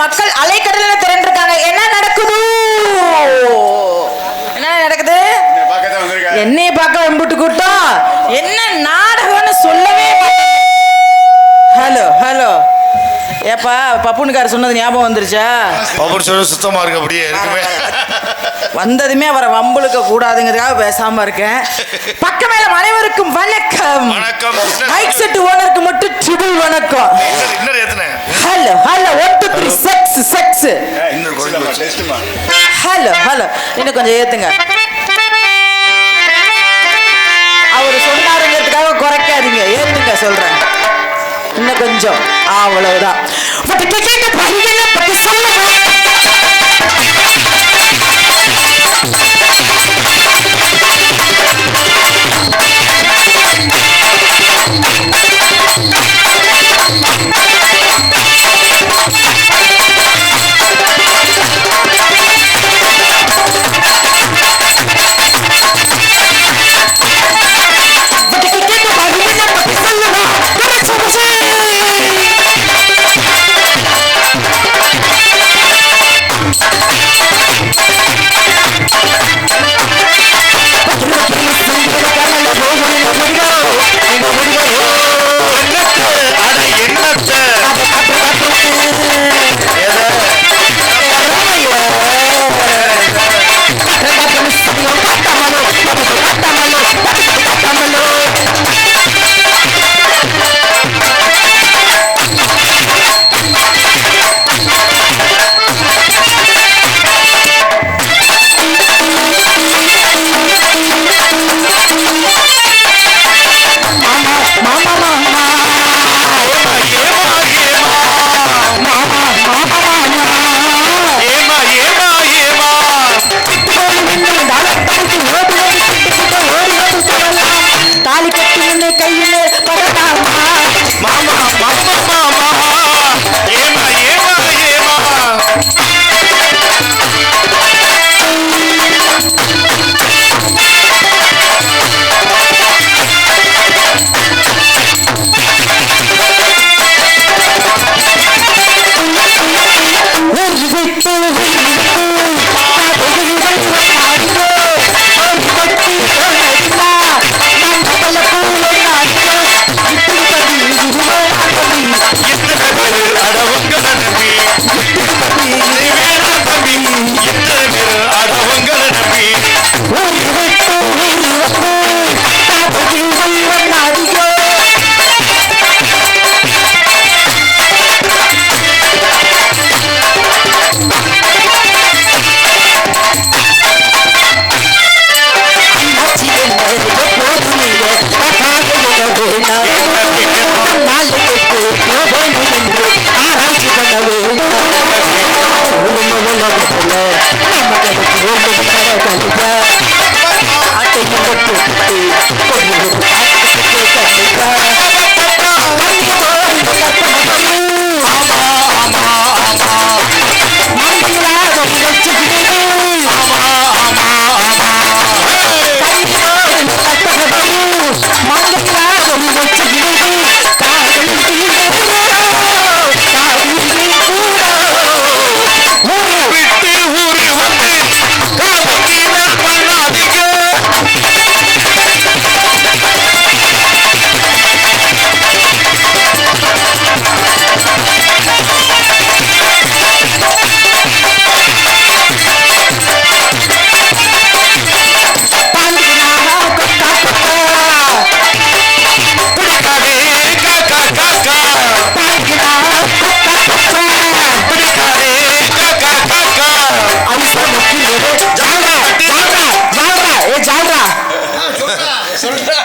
மக்கள் அலைக்கடல திரண்டிருக்காங்க. என்ன நடக்குது? என்ன நடக்குது? என்னைய பார்க்க வம்பிட்டு கூட்டம். என்ன நாடகம்னு சொல்லவே. ஹலோ ஹலோ ஏப்பா பப்புனுக்கார சொன்னது ஞாபகம் வந்துருச்சா? பப்புனு சொல்ல சுத்தமா இருக்கு, அப்படியே இருக்குமே. வந்ததுமே அவரை வம்புழுக்க கூடாதுங்கிறதுக்காக பேசாம இருக்கேன். பக்கமேல அனைவருக்கும் வணக்கம். வணக்கம். மைக் செட் ஓனருக்கு மட்டும் ட்ரிபிள் வணக்கம். Hello hello 1 2 3 sex sex. Hello hello இன்னும் கொஞ்சம் ஏத்துங்க. அவர் சொன்னாருங்கிறதுக்காக குறைக்காதீங்க, ஏத்துங்க சொல்றேன். இன்னும் கொஞ்சம் அவ்வளவுதான்.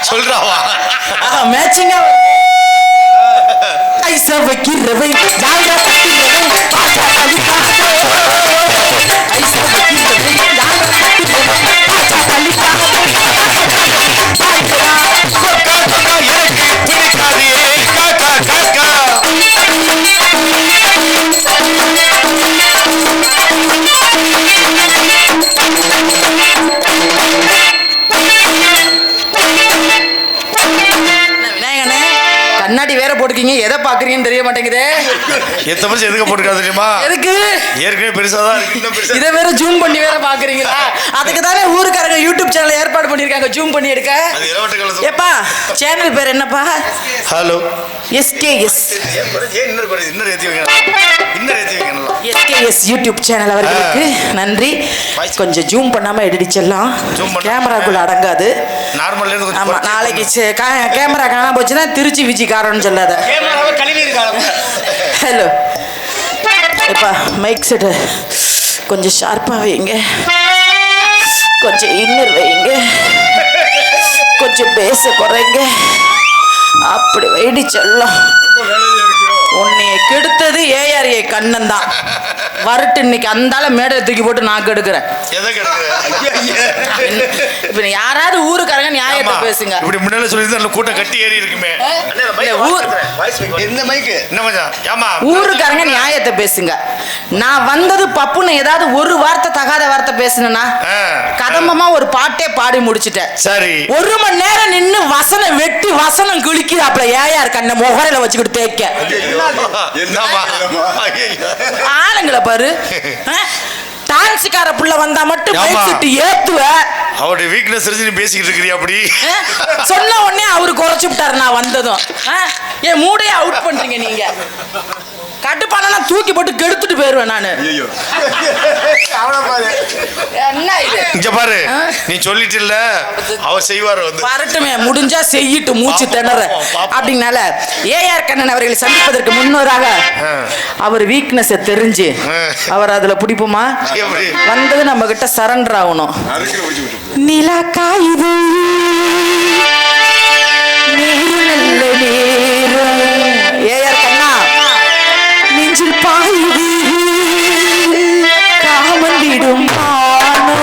சொல்றாவா மேட்சிங்கா ஐசா வைக்கிறவை ஜால்ரா கட்டிறவை பாசா கலிகா ஐசா வைக்கிறவை ஜால்ரா கட்டிறவை பாசா கலிகா காக்கா காக்கா எனக்கு பிடிக்காதே காக்கா காக்கா கண்ணாடி வேற போட்டுக்கீங்க, எதை பாக்குறீங்கன்னு தெரிய மாட்டேங்குதே. எத்தனை வருஷம் எதுக்கு போட்டுருக்கா தெரியுமா? எதுக்கு? ஏற்கனவே பெருசாதான் இருக்கு, இன்னும் பெருசா. இதை வேற ஜூம் பண்ணி வேற பாக்குறீங்களா? அதுக்கு தானே ஊருக்காரங்க யூடியூப் சேனல் ஏற்பாடு பண்ணிருக்காங்க ஜூம் பண்ணி எடுக்க. அது இளவட்ட காலத்து. ஏப்பா சேனல் பேர் என்னப்பா? Hello SKS. இன்னும் ஏத்தி வைங்க, இன்னும் ஏத்தி வைங்க. SKS யூடியூப் சேனல் அவர்களுக்கு நன்றி. கொஞ்சம் ஜூம் பண்ணாம எடுடிச்சலாம், கேமராக்குள்ள அடங்காது. நார்மல்ல இருந்து கொஞ்சம் ஆமா, நாளைக்கு கேமரா காணாம போச்சுன்னா திருச்சி விஜிக்காரன்னு சொல்லாத. ஹலோ எப்பா, மைக் செட்டு கொஞ்சம் ஷார்ப்பா வைங்க, கொஞ்சம் இன்னர் வைங்க, கொஞ்சம் பேச குறைங்க, அப்படி வைடி செல்லம். உன்னைய கெடுத்தது ஏஆர்ஏ கண்ணன் தான். வரட்டு இன்னைக்கு அந்தால மேடை தூக்கி போட்டு நான் கெடுக்கிறேன். இப்ப யாராவது ஊருக்காரங்க நியாயத்தை பேசுங்க. இப்படி முன்னால சொல்லி கூட்டம் கட்டி ஏறி இருக்குமே. ஊருக்காரங்க நியாயத்தை பேசுங்க. நான் வந்தது பப்புன்னு ஏதாவது ஒரு வார்த்தை தகாத வார்த்தை பேசுனா கதம்பமா ஒரு பாட்டே பாடி முடிச்சுட்டேன். சரி, 1 மணி நேரம் நின்னு வசனம் வெட்டி வசனம் கிழிக்கிறாப்ல ஏஆர் கண்ண முகரையில வச்சுக்கிட்டு தேய்க்க. ஆளுங்களை பாரு, டான்ஸுக்கார புள்ள வந்தா மட்டும் ஏத்துவ. அவருடைய வீக்னஸ் நீ பேசிக்கிட்டு இருக்கிறியா? அப்படி சொன்ன உடனே அவரு குறைச்சு விட்டாரு. நான் வந்ததும் என் மூடையே அவுட் பண்றீங்க நீங்க. கட்டுப்பானா தூக்கி போட்டு கெடுத்துட்டு போயிருவேன் நானு. என்ன இது? இங்க பாரு, நீ சொல்லிட்டு இல்ல அவர் செய்வார் வந்து. வரட்டுமே, முடிஞ்சா செய்யிட்டு மூச்சு திணற. அப்படினால ஏஆர் கண்ணன் அவர்களை சந்திப்பதற்கு முன்னோராக அவர் வீக்னஸ் தெரிஞ்சு அவர் அதுல பிடிப்புமா வந்தது நம்ம கிட்ட சரண்டர் ஆகணும். நிலா காயுது ஏஆர் கண்ணா, நெஞ்சில் பாயுது காமன் விடும் பானோ.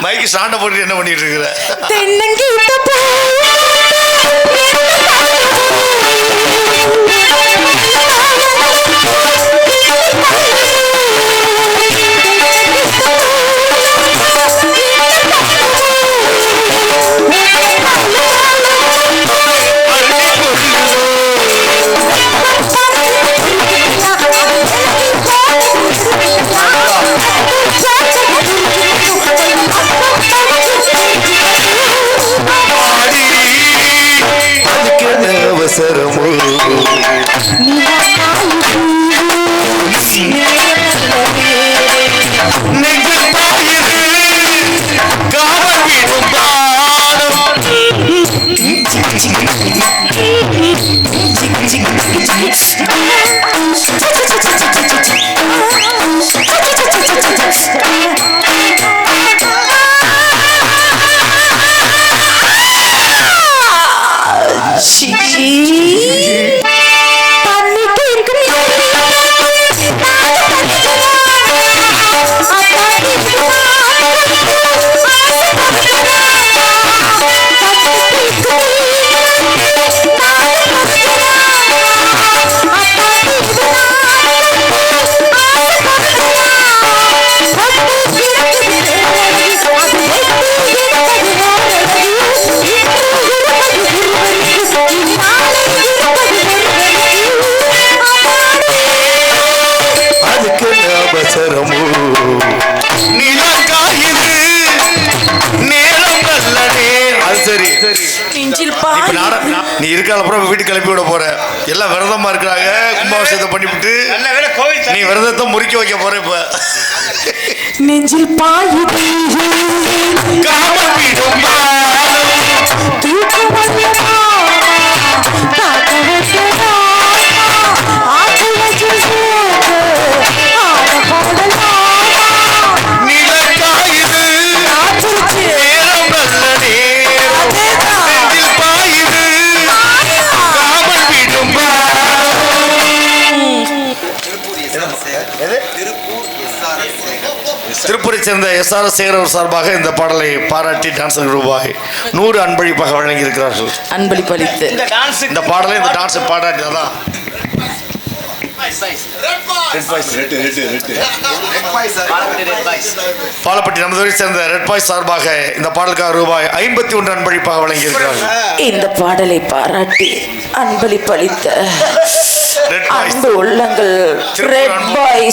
மைக்கு ஸ்டாண்ட போட்டு என்ன பண்ணிட்டு இருக்கிற? நீ இருக்கால அப்புறம் வீட்டுக்கு கிளப்பி விட போற. எல்லாம் விரதமா இருக்கிறாங்க, கும்பாபிஷேகத்தை பண்ணிவிட்டு நீ விரதத்தை முறிக்க வைக்க போற. இப்ப நெஞ்சில் பாயுது காமன் வீடும் மதுரையைச் சேர்ந்த SRS சேகர் சார்பாக இந்த பாடலை பாராட்டி டான்ஸர் ரூபாய் 100 அன்பளிப்பாக வழங்கி இருக்கிறார்கள். அன்பளிப்பு அளித்து இந்த பாடலை இந்த டான்ஸ் பாராட்டிதான் பாலப்பட்டி நமதுரை சேர்ந்த ரெட் பாய் சார்பாக இந்த பாடலுக்காக ரூபாய் 51 அன்பளிப்பாக வழங்கி இருக்கிறார்கள். இந்த பாடலை பாராட்டி அன்பளிப்பு அளித்த அன்பு உள்ளங்கள் ரெட் பாய்